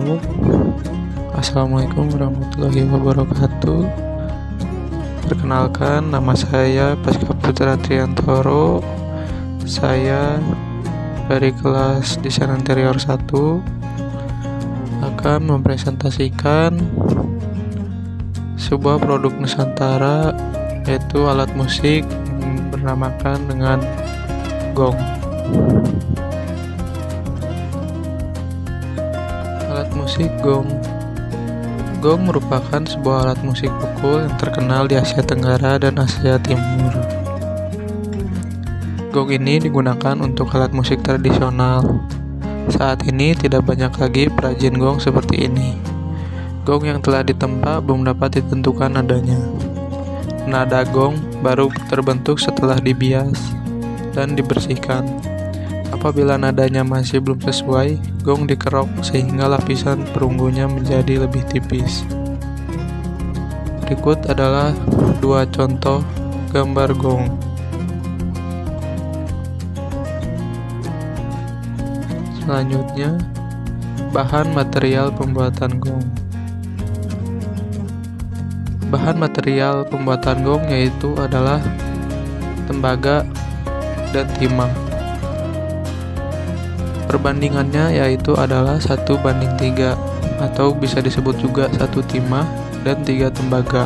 Halo, Assalamualaikum warahmatullahi wabarakatuh. Perkenalkan, nama saya Pasca Putra Triantoro. Saya dari kelas Desain Interior 1 akan mempresentasikan sebuah produk Nusantara, yaitu alat musik yang bernamakan dengan gong. Alat musik gong. Gong merupakan sebuah alat musik pukul yang terkenal di Asia Tenggara dan Asia Timur. Gong ini digunakan untuk alat musik tradisional. Saat ini tidak banyak lagi perajin gong seperti ini. Gong yang telah ditempa belum dapat ditentukan nadanya. Nada gong baru terbentuk setelah dibias dan dibersihkan. Apabila nadanya masih belum sesuai, gong dikerok sehingga lapisan perunggunya menjadi lebih tipis. Berikut adalah dua contoh gambar gong. Selanjutnya, bahan material pembuatan gong. Bahan material pembuatan gong yaitu adalah tembaga dan timah. Perbandingannya yaitu adalah 1:3 atau bisa disebut juga 1 timah dan 3 tembaga.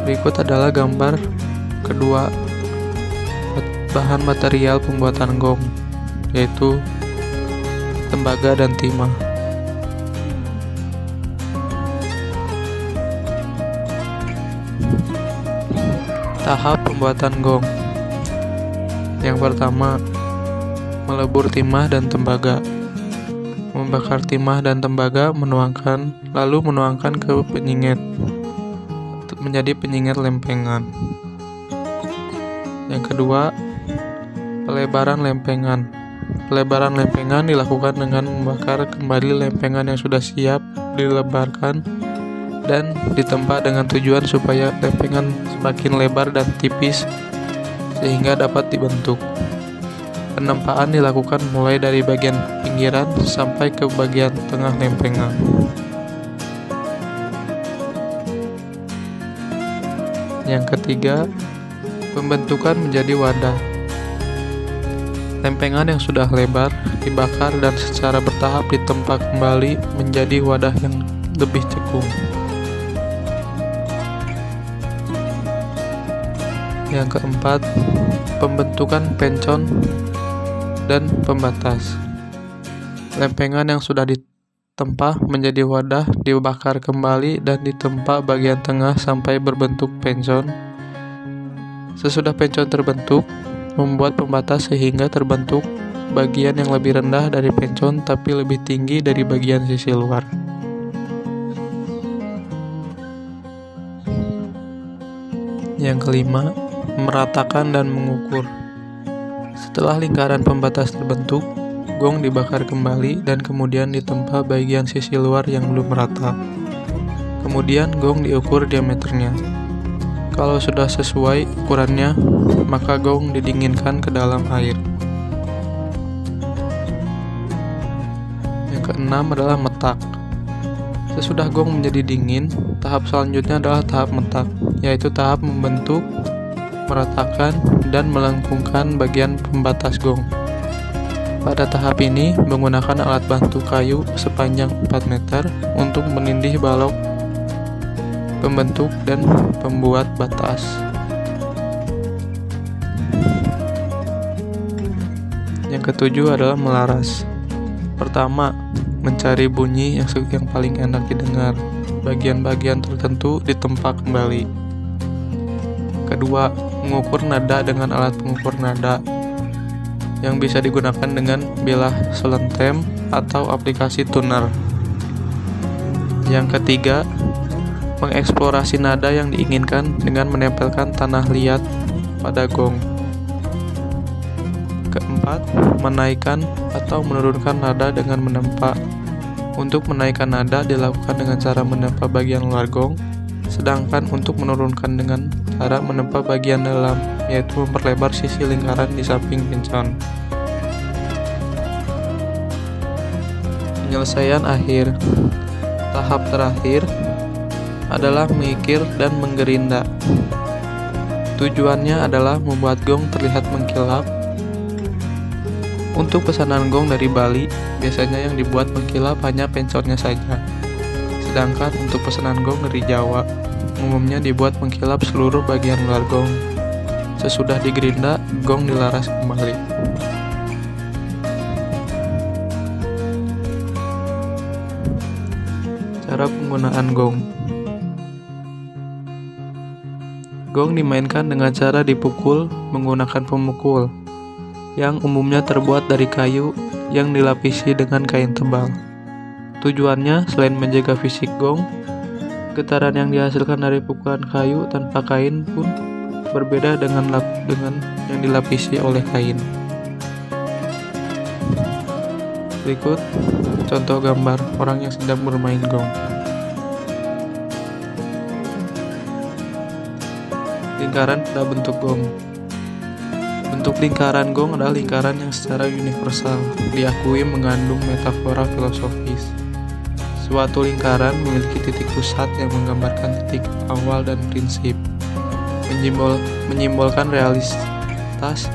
Berikut adalah gambar kedua bahan material pembuatan gong, yaitu tembaga dan timah. Tahap pembuatan gong. Yang pertama, melebur timah dan tembaga. Membakar timah dan tembaga, lalu menuangkan ke penyinget menjadi penyinget lempengan. Yang kedua, pelebaran lempengan. Pelebaran lempengan dilakukan dengan membakar kembali lempengan yang sudah siap dilebarkan dan ditempa dengan tujuan supaya lempengan semakin lebar dan tipis sehingga dapat dibentuk. Penempaan dilakukan mulai dari bagian pinggiran sampai ke bagian tengah lempengan. Yang ketiga, pembentukan menjadi wadah. Lempengan yang sudah lebar dibakar dan secara bertahap ditempa kembali menjadi wadah yang lebih cekung. Yang keempat, pembentukan pencon dan pembatas. Lempengan yang sudah ditempa menjadi wadah dibakar kembali dan ditempa bagian tengah sampai berbentuk pencon. Sesudah pencon terbentuk, membuat pembatas sehingga terbentuk bagian yang lebih rendah dari pencon tapi lebih tinggi dari bagian sisi luar. Yang kelima, meratakan dan mengukur. Setelah lingkaran pembatas terbentuk, gong dibakar kembali dan kemudian ditempa bagian sisi luar yang belum merata. Kemudian gong diukur diameternya. Kalau sudah sesuai ukurannya, maka gong didinginkan ke dalam air. Yang keenam adalah metak. Sesudah gong menjadi dingin, tahap selanjutnya adalah tahap metak, yaitu tahap membentuk, meratakan, dan melengkungkan bagian pembatas gong. Pada tahap ini menggunakan alat bantu kayu sepanjang 4 meter untuk menindih balok pembentuk dan pembuat batas. Yang ketujuh adalah melaras. Pertama, mencari bunyi yang paling enak didengar. Bagian-bagian tertentu ditempa kembali. Kedua, mengukur nada dengan alat pengukur nada yang bisa digunakan dengan bilah selentem atau aplikasi tuner. Yang ketiga, mengeksplorasi nada yang diinginkan dengan menempelkan tanah liat pada gong. Keempat, menaikkan atau menurunkan nada dengan menempa. Untuk menaikkan nada dilakukan dengan cara menempa bagian luar gong, sedangkan untuk menurunkan dengan cara menempa bagian dalam, yaitu memperlebar sisi lingkaran di samping pencon. Penyelesaian akhir. Tahap terakhir adalah mengikir dan menggerinda. Tujuannya adalah membuat gong terlihat mengkilap. Untuk pesanan gong dari Bali, biasanya yang dibuat mengkilap hanya pencornya saja. Sedangkan untuk pesanan gong dari Jawa, umumnya dibuat mengkilap seluruh bagian luar gong. Sesudah digerinda, gong dilaras kembali. Cara penggunaan gong. Gong dimainkan dengan cara dipukul menggunakan pemukul, yang umumnya terbuat dari kayu yang dilapisi dengan kain tebal. Tujuannya selain menjaga fisik gong, getaran yang dihasilkan dari pukulan kayu tanpa kain pun berbeda dengan yang dilapisi oleh kain. Berikut contoh gambar orang yang sedang bermain gong. Lingkaran pada bentuk gong. Bentuk lingkaran gong adalah lingkaran yang secara universal diakui mengandung metafora filosofis. Suatu lingkaran memiliki titik pusat yang menggambarkan titik awal dan prinsip, menyimbolkan realitas,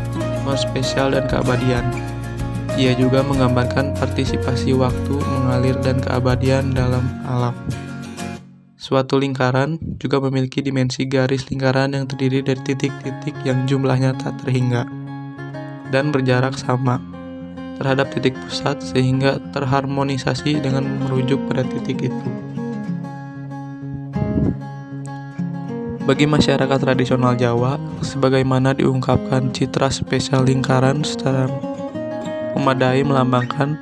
non spesial dan keabadian. Ia juga menggambarkan partisipasi waktu, mengalir dan keabadian dalam alam. Suatu lingkaran juga memiliki dimensi garis lingkaran yang terdiri dari titik-titik yang jumlahnya tak terhingga dan berjarak sama terhadap titik pusat sehingga terharmonisasi dengan merujuk pada titik itu. Bagi masyarakat tradisional Jawa, sebagaimana diungkapkan citra spesial lingkaran secara memadai melambangkan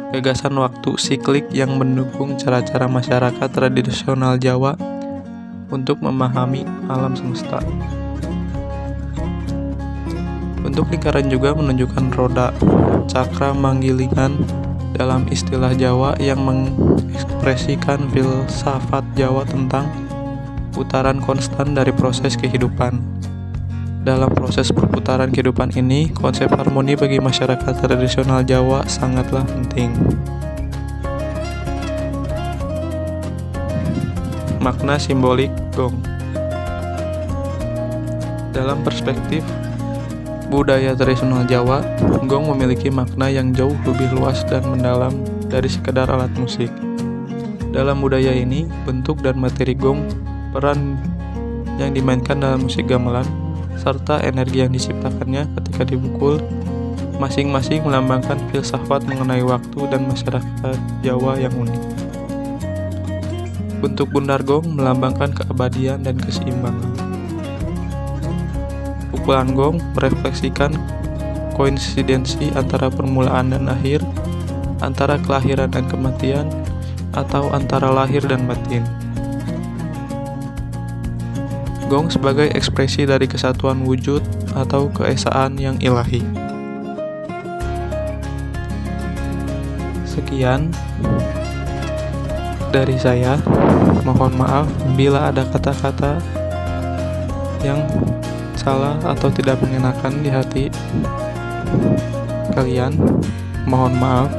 gagasan waktu siklik yang mendukung cara-cara masyarakat tradisional Jawa untuk memahami alam semesta. Bentuk lingkaran juga menunjukkan roda, cakra manggilingan dalam istilah Jawa yang mengekspresikan filsafat Jawa tentang putaran konstan dari proses kehidupan. Dalam proses perputaran kehidupan ini, konsep harmoni bagi masyarakat tradisional Jawa sangatlah penting. Makna simbolik gong. Dalam perspektif budaya tradisional Jawa, gong memiliki makna yang jauh lebih luas dan mendalam dari sekedar alat musik. Dalam budaya ini, bentuk dan materi gong, peran yang dimainkan dalam musik gamelan, serta energi yang diciptakannya ketika dipukul, masing-masing melambangkan filsafat mengenai waktu dan masyarakat Jawa yang unik. Bentuk bundar gong melambangkan keabadian dan keseimbangan. Pukulan gong merefleksikan koinsidensi antara permulaan dan akhir, antara kelahiran dan kematian, atau antara lahir dan batin. Gong sebagai ekspresi dari kesatuan wujud atau keesaan yang ilahi. Sekian dari saya. Mohon maaf bila ada kata-kata yang salah atau tidak mengenakan di hati kalian. Mohon maaf.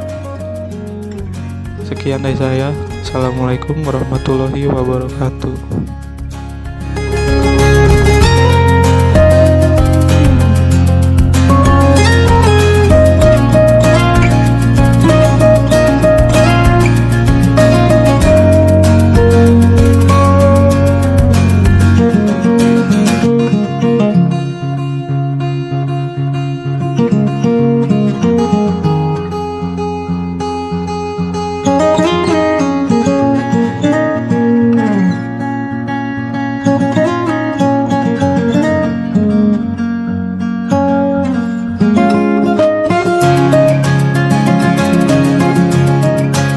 Sekian dari saya. Assalamualaikum warahmatullahi wabarakatuh.